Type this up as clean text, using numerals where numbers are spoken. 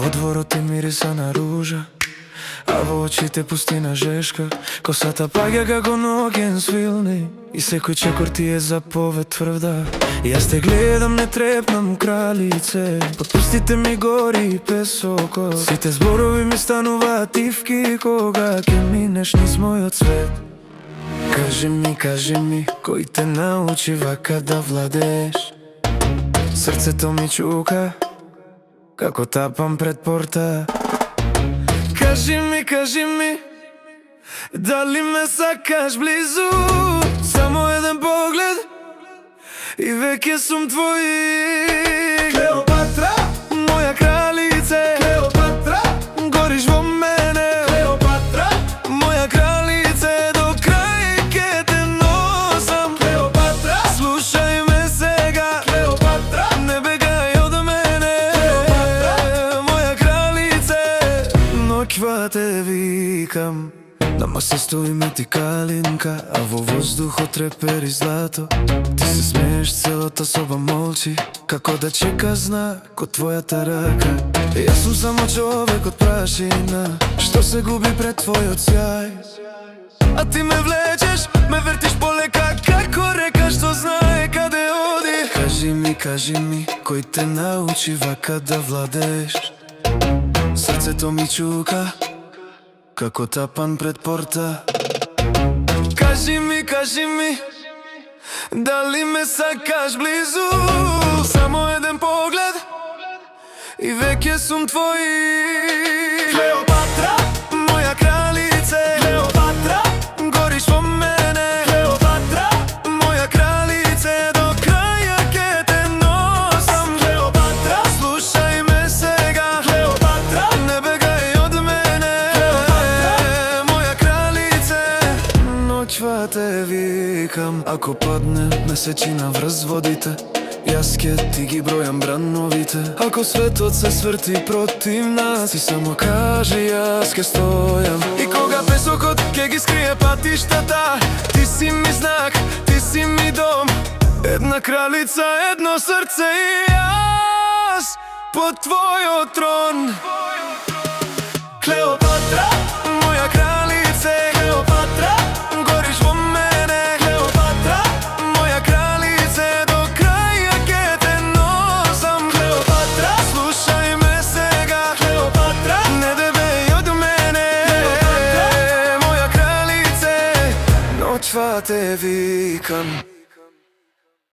Во дворот ти мириса на ружа, а во очите пустина жешка. Косата паѓа како ноќен свилни и секој чекор ти е заповед тврда. Јас те гледам, не трепнам кралице, под пустите ми гори песокот. Сите зборови ми стануваат тивки кога ќе минеш низ мојот свет. Кажи ми, кој те научи вака да владееш? Срцето ми чука како тапам пред порта. Кажи ми, дали ме сакаш близу? Само еден поглед и веќе сум твој. Клеопатра, моја кралице, Клеопатра, гориш во мене. Клеопатра, моја кралице, до крај ќе те носам. Клеопатра, слушај ме сега. Клеопатра, не бегај од мене. Клеопатра, моја кралице, ноќва те викам. Нама се стои ми ти калинка, а во воздухот трепери злато. Ти се смееш, целата соба молчи, како да чека знак од твојата рака. Јас сум само човек од прашина, што се губи пред твојот сјај. А ти ме влечеш, ме вертиш полека, како река што знае каде оди. Кажи ми, кој те научи вака да владееш? Срцето ми чука како тапан пред порта. Кажи ми, дали ме сакаш близу? Само еден поглед и веќе сум твој. Клеопатра, моја кралице, Клеопатра, гориш во мене. Клеопатра, моја кралице, до краја ќе те носам. Клеопатра, слушај ме сега. Клеопатра, не бегај од мене. Ноќва те викам, ако падне месечина врз водите, јас ке ти ги бројам брановите. Ако светот се сврти против нас, ти само кажи, јас ке стојам. И кога песокот ке ги скрие патиштата, ти си ми знак, ти си ми дом. Една кралица, едно срце и јас под твојот трон. Клеопатра, моја кралице, Клеопатра, гориш во мене. Клеопатра, моја кралице, до краја ќе те носам. Клеопатра, слушај ме сега. Клеопатра, не дебеј од мене. Клеопатра, моја кралице, ноќва те викам.